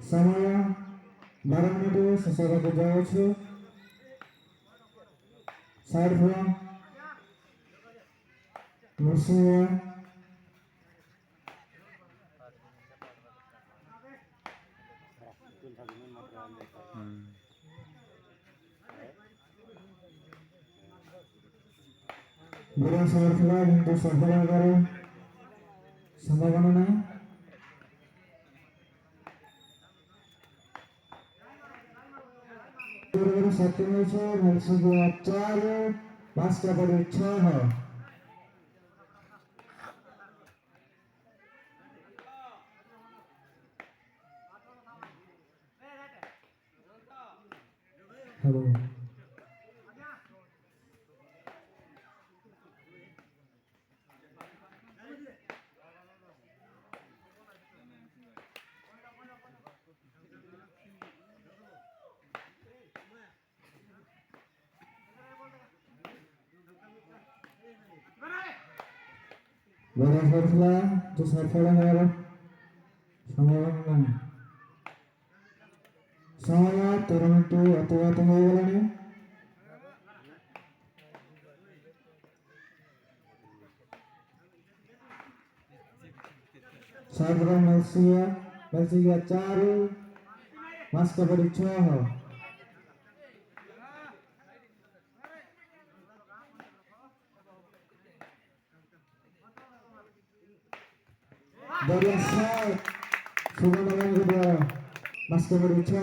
ସମୟ 12 ମିନିଟ୍ ଶେଷ ହେବାକୁ ଯାଉଛି। ସାଇଡ୍ ଫ୍ରମ୍ ନୃସିଂହ ବିରାଟ ସମୟ ଥିଲା କିନ୍ତୁ ସଫଳ ହେବାର ସମ୍ଭାବନା ନାହିଁ। ସତ୍ୟ ମିଳିଛି ମନସୁଖ 4 ପାଞ୍ଚଟା ପରେ 6। Hello. Buenas noches, tu safety level. ସମୟ 13 ମିନିଟ୍ ଅତିବାହିତ ହୋଇଗଲାଣି। ସାଗର ମେଲସିଆ 4 ପାଞ୍ଚଟା ପରେ 6। Dari Asal Subangan kedua Masker dari 6.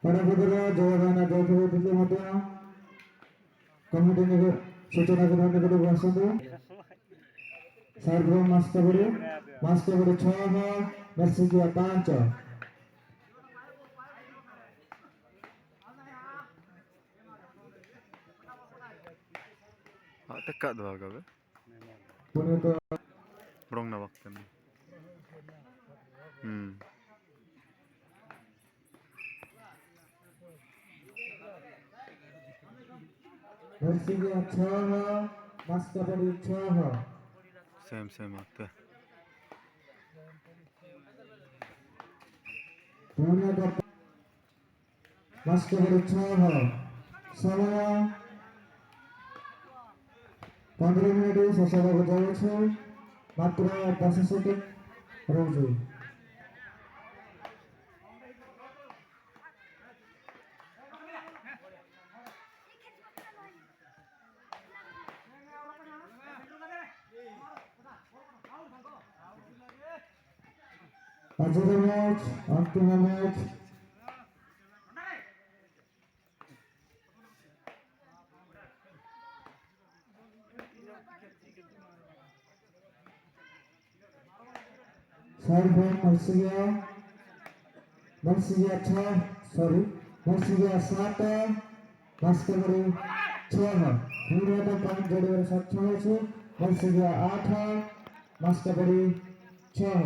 Para putra jawaban ada dulu mata kemudian सूचना करने के लिए बसंत सार्वभौम मास्टर 6 वर्ष की 5। Tekak tu agak be. Pune तो Berong na waktu. वर्ष की 6 मास्टर 6। Same waktu. पुणे तो मास्टर 6 समय 15 मिनिट ଶେଷ ହେବାକୁ ଯାଉଛି। ମାତ୍ର 10 ସେକେଣ୍ଡ ରହୁଛି। ଆଜିର ମ୍ୟାଚ୍ ଅନ୍ତିମ ମ୍ୟାଚ୍ सार्वभौम मर्सिया 7 मास्टर 6 पूरा तो पॉइंट जोड़े सक्षम है। मर्सिया 8 मास्टर 6।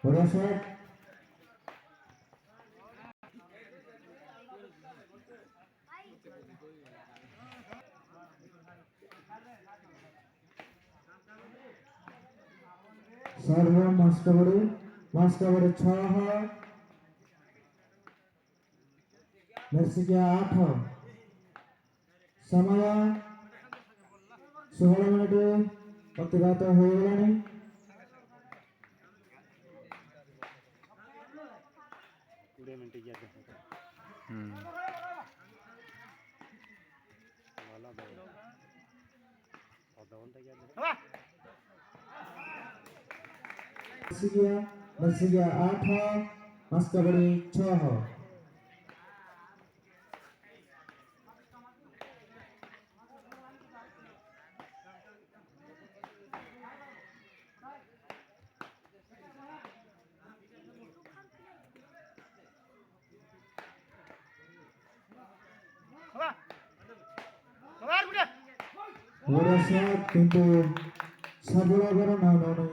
बड़ा शॉट सर्व मास्टर 6 मर्सिया 8 समय 16 मिनिट अतिबाहित ହୋଇଗଲାଣି। मर्सिया 8 मास्टर 6। बड़ा शॉट किंतु सबला करो ना नहीं।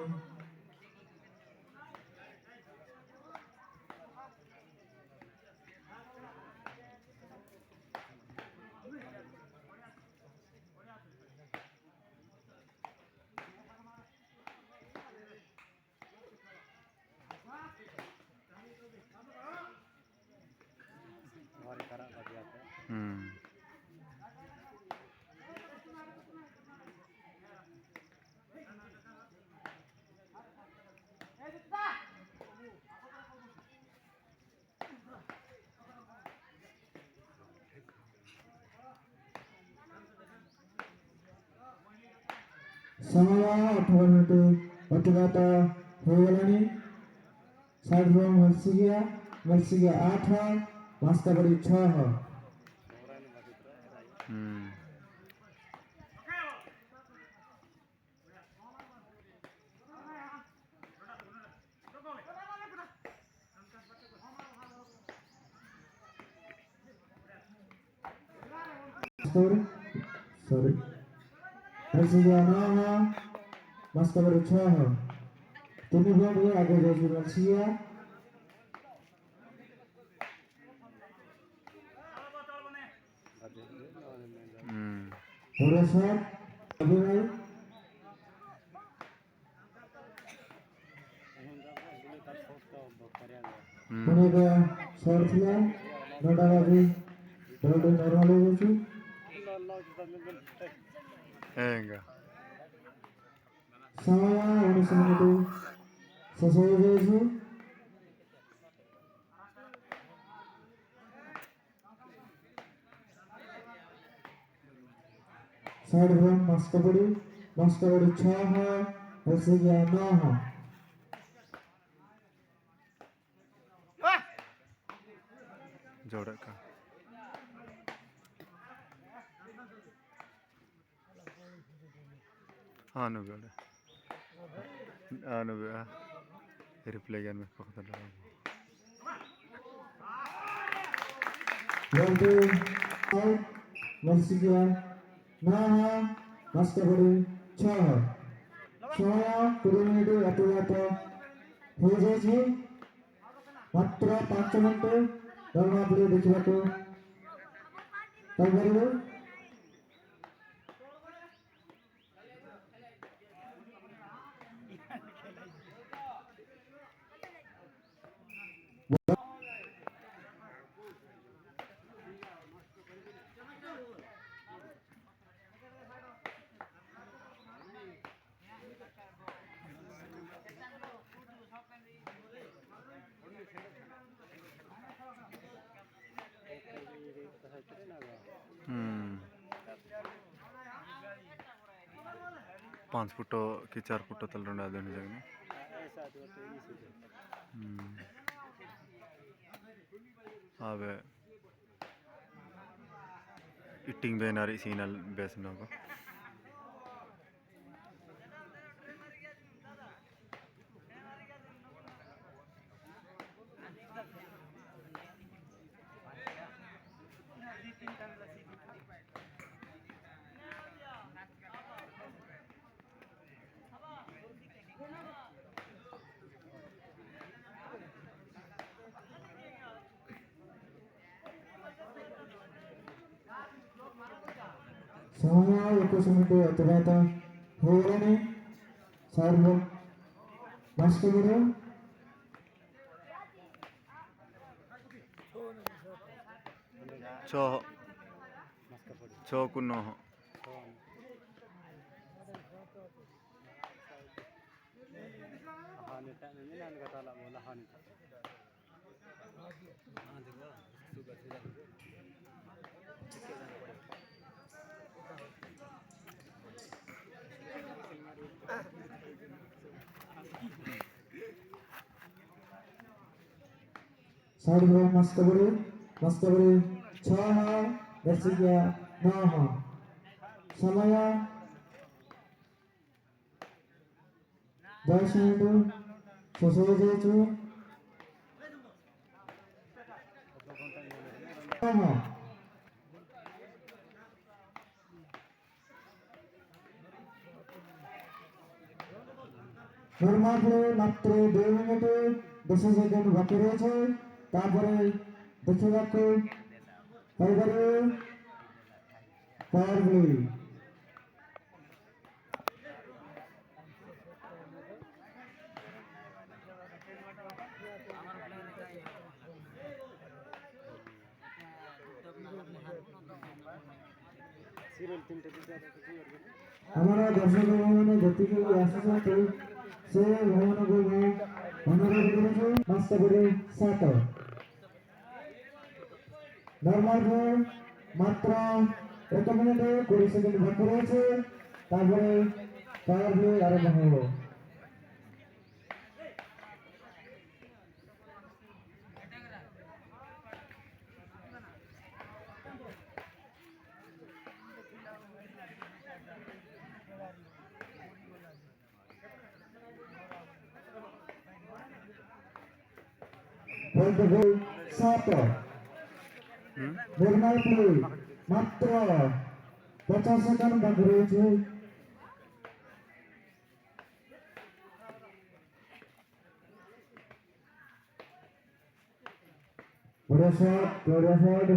ସମୟ 18 ମିନିଟ ଅତିବାହିତ ହୋଇଗଲାଣି। ସାଇଡ୍ ରୁ ମର୍ସିକିଆ 8 ମାସ୍କାବଡ଼ି 6। सॉरी मर्सिकिया 9 मास्काबड़ी 6। 3 बॉल आगे जाएगी मर्सिकिया। पूरे शॉट अभी नहीं पुणे का शॉट था नोटा बाजी बॉल नॉर्मल हो गई ఏంగా समय 19 मिनट शेष हो जाएगी। साइड रू मास्काबड़ी 6 मर्सिकिया 9। जोड़का आनुबेड़े आनुबे रिप्ले गेन में को खतरा बॉल मर्सिकिया 9 मास्काबड़ी 6। समय 20 मिनिट अतिबाହିତ ହୋଇଯାଇଛି। ମାତ୍ର 5 ମିନିଟ ଦରମା ପଡ଼ିବ ଦେଖିବାକୁ ପାଇପାରିବେ। पाँच फुटो कि 4 फुटो तल रंडा देने जाएंगे अबे इटिंग बेनारी सीनल बेस नोको समय 21 मिनिट अतिबाହିତ ହୋଇଗଲାଣି। ସାଇଡ୍ ରୁ ମାସ୍କାବଡ଼ି 6 को 9 साइड रू मास्काबड़ी 6 मर्सिकिया 9। समय 10 मिनिट शेष ହୋଇଯାଇଛି। नॉर्मल मात्र 2 मिनिट 10 सेकेंड बाकी रही तापर देखा पाइबे पावर प्ले हमारा दर्शक मैंने जी आसुचे से भवन को मैं अनुरोध करूँ मास्काबड़ी 7 नॉर्मल मात्र 1 मिनिट 20 सेकेंड बाकी रही Power play आरंभ हो Point the goal satu Normal play Matra 50 second bagi Reju Udah shot out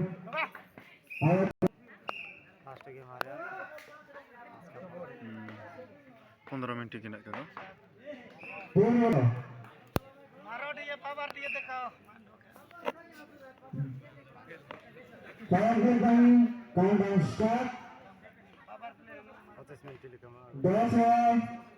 15 minute की ना करो Bola Power play time countdown start 10